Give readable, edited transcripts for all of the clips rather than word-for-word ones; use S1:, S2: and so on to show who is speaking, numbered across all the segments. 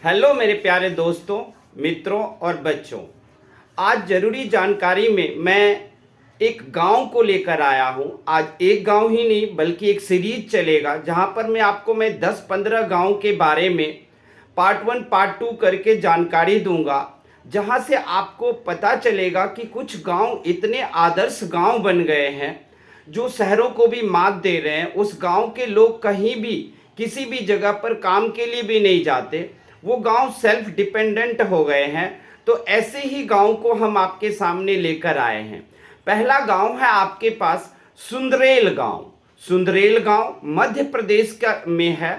S1: Hello मेरे प्यारे दोस्तों, मित्रों और बच्चों। आज ज़रूरी जानकारी में मैं एक गांव को लेकर आया हूं। आज एक गांव ही नहीं बल्कि एक सीरीज चलेगा जहां पर मैं 10-15 गांव के बारे में पार्ट 1 पार्ट 2 करके जानकारी दूंगा, जहां से आपको पता चलेगा कि कुछ गांव इतने आदर्श गांव बन गए हैं जो शहरों को भी मात दे रहे हैं। उस गांव के लोग कहीं भी किसी भी जगह पर काम के लिए भी नहीं जाते, वो गांव सेल्फ डिपेंडेंट हो गए हैं। तो ऐसे ही गांव को हम आपके सामने लेकर आए हैं। पहला गांव है आपके पास सुंदरेल गांव। सुंदरेल गांव मध्य प्रदेश का में है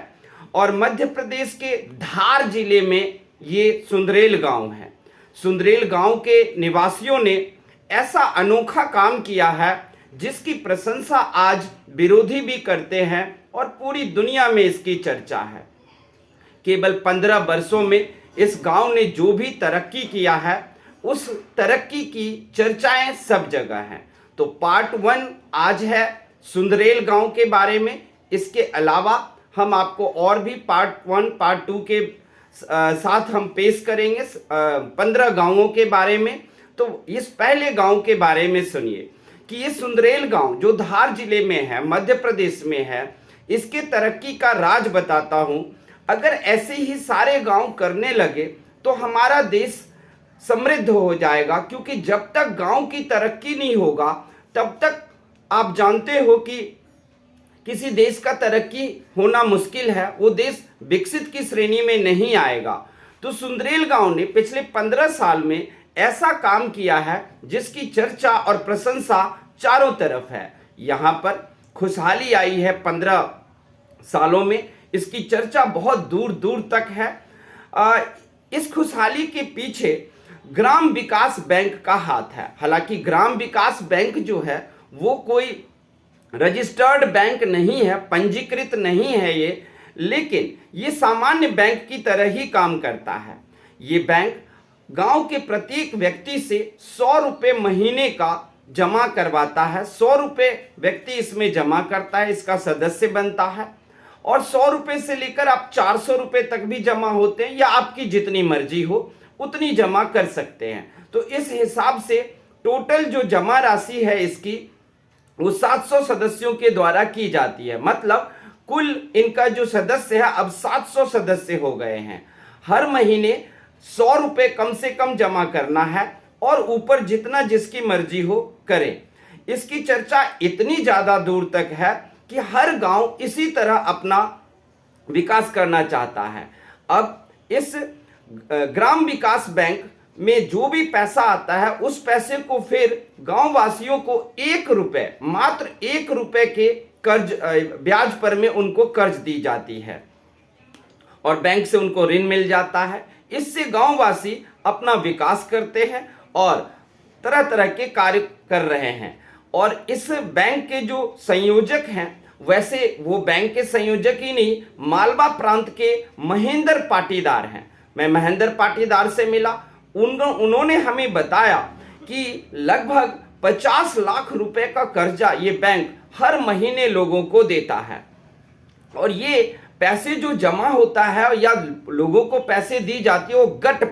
S1: और मध्य प्रदेश के धार जिले में ये सुंदरेल गांव है। सुंदरेल गांव के निवासियों ने ऐसा अनोखा काम किया है जिसकी प्रशंसा आज विरोधी भी करते हैं और पूरी दुनिया में इसकी चर्चा है। केवल 15 वर्षों में इस गांव ने जो भी तरक्की किया है उस तरक्की की चर्चाएं सब जगह हैं। तो पार्ट 1 आज है सुंदरेल गांव के बारे में। इसके अलावा हम आपको और भी पार्ट 1 पार्ट 2 के साथ हम पेश करेंगे 15 गांवों के बारे में। तो इस पहले गांव के बारे में सुनिए कि ये सुंदरेल गांव जो धार जिले में है, मध्य प्रदेश में है, इसके तरक्की का राज बताता हूं। अगर ऐसे ही सारे गांव करने लगे तो हमारा देश समृद्ध हो जाएगा, क्योंकि जब तक गांव की तरक्की नहीं होगा तब तक आप जानते हो कि किसी देश का तरक्की होना मुश्किल है, वो देश विकसित की श्रेणी में नहीं आएगा। तो सुंदरेल गांव ने पिछले 15 साल में ऐसा काम किया है जिसकी चर्चा और प्रशंसा चारों तरफ है। यहाँ पर खुशहाली आई है 15 सालों में, इसकी चर्चा बहुत दूर दूर तक है। इस खुशहाली के पीछे ग्राम विकास बैंक का हाथ है। हालांकि ग्राम विकास बैंक जो है वो कोई रजिस्टर्ड बैंक नहीं है, पंजीकृत नहीं है ये, लेकिन ये सामान्य बैंक की तरह ही काम करता है। ये बैंक गांव के प्रत्येक व्यक्ति से 100 रुपये महीने का जमा करवाता है। 100 रुपये व्यक्ति इसमें जमा करता है, इसका सदस्य बनता है, और 100 रुपये से लेकर आप 400 रुपये तक भी जमा होते हैं, या आपकी जितनी मर्जी हो उतनी जमा कर सकते हैं। तो इस हिसाब से टोटल जो जमा राशि है इसकी वो 700 सदस्यों के द्वारा की जाती है। मतलब कुल इनका जो सदस्य है अब 700 सदस्य हो गए हैं। हर महीने 100 रुपये कम से कम जमा करना है और ऊपर जितना जिसकी मर्जी हो करें। इसकी चर्चा इतनी ज़्यादा दूर तक है कि हर गांव इसी तरह अपना विकास करना चाहता है। अब इस ग्राम विकास बैंक में जो भी पैसा आता है उस पैसे को फिर गांव वासियों को 1 रुपये, मात्र 1 रुपये के कर्ज ब्याज पर में उनको कर्ज दी जाती है और बैंक से उनको ऋण मिल जाता है। इससे गांव वासी अपना विकास करते हैं और तरह तरह के कार्य कर रहे हैं। और इस बैंक के जो संयोजक हैं, वैसे वो बैंक के संयोजक ही नहीं, मालवा प्रांत के महेंद्र पाटीदार हैं। मैं महेंद्र पाटीदार से मिला, उन्होंने हमें बताया कि लगभग 50 लाख रुपए का कर्जा ये बैंक हर महीने लोगों को देता है। और ये पैसे जो जमा होता है या लोगों को पैसे दी जाती है वो गट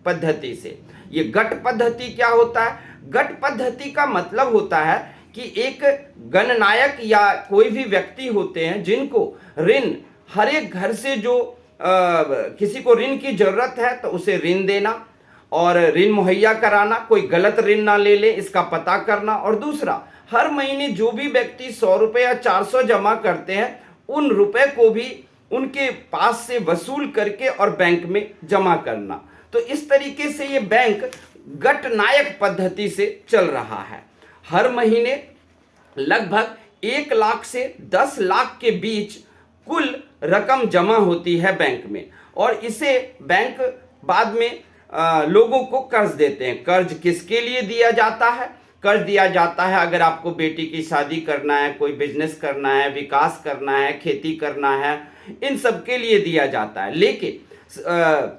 S1: पद्धति से। ये गट पद्धति क्या होता है? गट पद्धति का मतलब होता है कि एक गणनायक या कोई भी व्यक्ति होते हैं जिनको ऋण, हर एक घर से जो किसी को ऋण की जरूरत है तो उसे ऋण देना और ऋण मुहैया कराना, कोई गलत ऋण ना ले ले इसका पता करना। और दूसरा, हर महीने जो भी व्यक्ति 100 रुपये या 400 जमा करते हैं उन रुपए को भी उनके पास से वसूल करके और बैंक में जमा करना। तो इस तरीके से ये बैंक गटनायक पद्धति से चल रहा है। हर महीने लगभग 1 लाख से 10 लाख के बीच कुल रकम जमा होती है बैंक में, और इसे बैंक बाद में लोगों को कर्ज देते हैं। कर्ज किसके लिए दिया जाता है? कर्ज दिया जाता है अगर आपको बेटी की शादी करना है, कोई बिजनेस करना है, विकास करना है, खेती करना है, इन सब के लिए दिया जाता है। लेकिन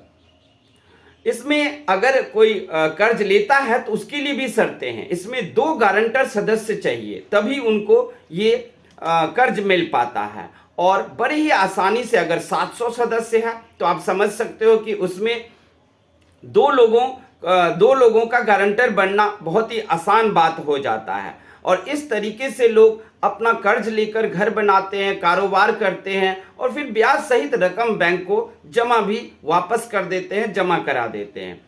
S1: इसमें अगर कोई कर्ज लेता है तो उसके लिए भी शर्तें हैं। इसमें 2 गारंटर सदस्य चाहिए, तभी उनको ये कर्ज मिल पाता है। और बड़े ही आसानी से, अगर 700 सदस्य हैं तो आप समझ सकते हो कि उसमें दो लोगों का गारंटर बनना बहुत ही आसान बात हो जाता है। और इस तरीके से लोग अपना कर्ज लेकर घर बनाते हैं, कारोबार करते हैं और फिर ब्याज सहित रकम बैंक को जमा भी वापस कर देते हैं, जमा करा देते हैं।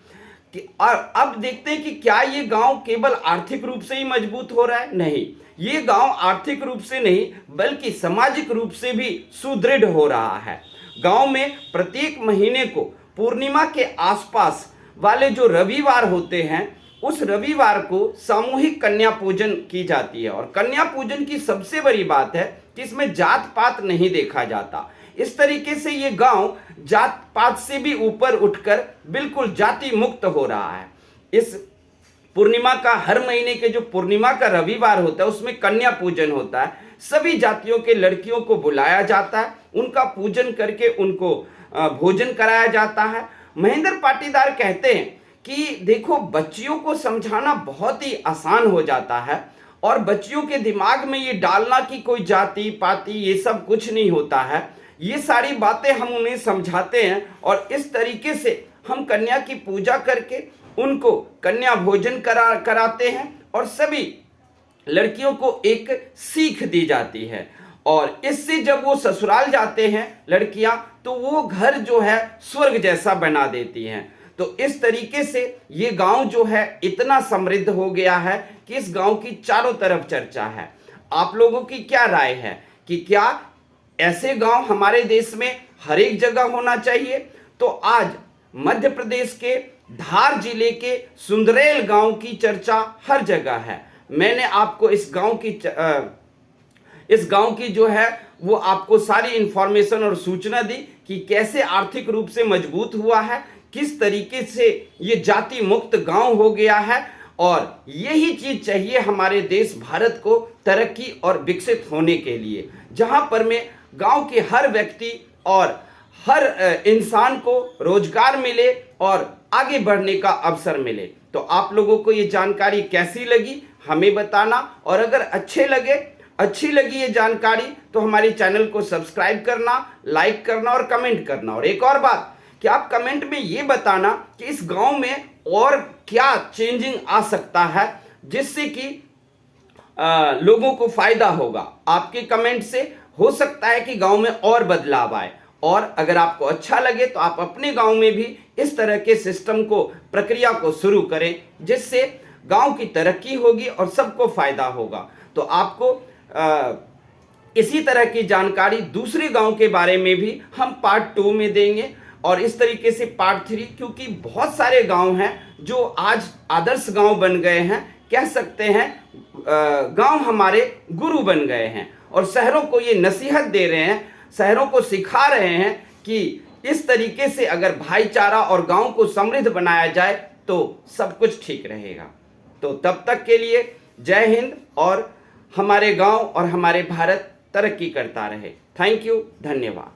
S1: कि अब देखते हैं कि क्या ये गांव केवल आर्थिक रूप से ही मजबूत हो रहा है? नहीं, ये गांव आर्थिक रूप से नहीं बल्कि सामाजिक रूप से भी सुदृढ़ हो रहा है। गांव में प्रत्येक महीने को पूर्णिमा के आसपास वाले जो रविवार होते हैं, उस रविवार को सामूहिक कन्या पूजन की जाती है। और कन्या पूजन की सबसे बड़ी बात है कि इसमें जात पात नहीं देखा जाता। इस तरीके से ये गांव जात पात से भी ऊपर उठकर बिल्कुल जाति मुक्त हो रहा है। इस पूर्णिमा का, हर महीने के जो पूर्णिमा का रविवार होता है उसमें कन्या पूजन होता है। सभी जातियों के लड़कियों को बुलाया जाता है, उनका पूजन करके उनको भोजन कराया जाता है। महेंद्र पाटीदार कहते हैं कि देखो, बच्चियों को समझाना बहुत ही आसान हो जाता है और बच्चियों के दिमाग में ये डालना कि कोई जाति पाति ये सब कुछ नहीं होता है। ये सारी बातें हम उन्हें समझाते हैं और इस तरीके से हम कन्या की पूजा करके उनको कन्या भोजन कराते हैं और सभी लड़कियों को एक सीख दी जाती है। और इससे जब वो ससुराल जाते हैं लड़कियां, तो वो घर जो है स्वर्ग जैसा बना देती हैं। तो इस तरीके से ये गांव जो है इतना समृद्ध हो गया है कि इस गांव की चारों तरफ चर्चा है। आप लोगों की क्या राय है कि क्या ऐसे गांव हमारे देश में हर एक जगह होना चाहिए? तो आज मध्य प्रदेश के धार जिले के सुंदरेल गांव की चर्चा हर जगह है। मैंने आपको इस गांव की जो है वो आपको सारी इंफॉर्मेशन और सूचना दी कि कैसे आर्थिक रूप से मजबूत हुआ है, किस तरीके से ये जाति मुक्त गांव हो गया है। और यही चीज चाहिए हमारे देश भारत को तरक्की और विकसित होने के लिए, जहां पर में गांव के हर व्यक्ति और हर इंसान को रोजगार मिले और आगे बढ़ने का अवसर मिले। तो आप लोगों को ये जानकारी कैसी लगी हमें बताना, और अगर अच्छी लगी ये जानकारी तो हमारे चैनल को सब्सक्राइब करना, लाइक करना और कमेंट करना। और एक और बात कि आप कमेंट में ये बताना कि इस गांव में और क्या चेंजिंग आ सकता है जिससे कि लोगों को फायदा होगा। आपके कमेंट से हो सकता है कि गांव में और बदलाव आए। और अगर आपको अच्छा लगे तो आप अपने गांव में भी इस तरह के सिस्टम को, प्रक्रिया को शुरू करें, जिससे गांव की तरक्की होगी और सबको फायदा होगा। तो आपको इसी तरह की जानकारी दूसरे गांव के बारे में भी हम पार्ट 2 में देंगे और इस तरीके से पार्ट 3, क्योंकि बहुत सारे गांव हैं जो आज आदर्श गांव बन गए हैं। कह सकते हैं गांव हमारे गुरु बन गए हैं और शहरों को ये नसीहत दे रहे हैं, शहरों को सिखा रहे हैं कि इस तरीके से अगर भाईचारा और गांव को समृद्ध बनाया जाए तो सब कुछ ठीक रहेगा। तो तब तक के लिए जय हिंद और हमारे गांव और हमारे भारत तरक्की करता रहे। थैंक यू, धन्यवाद।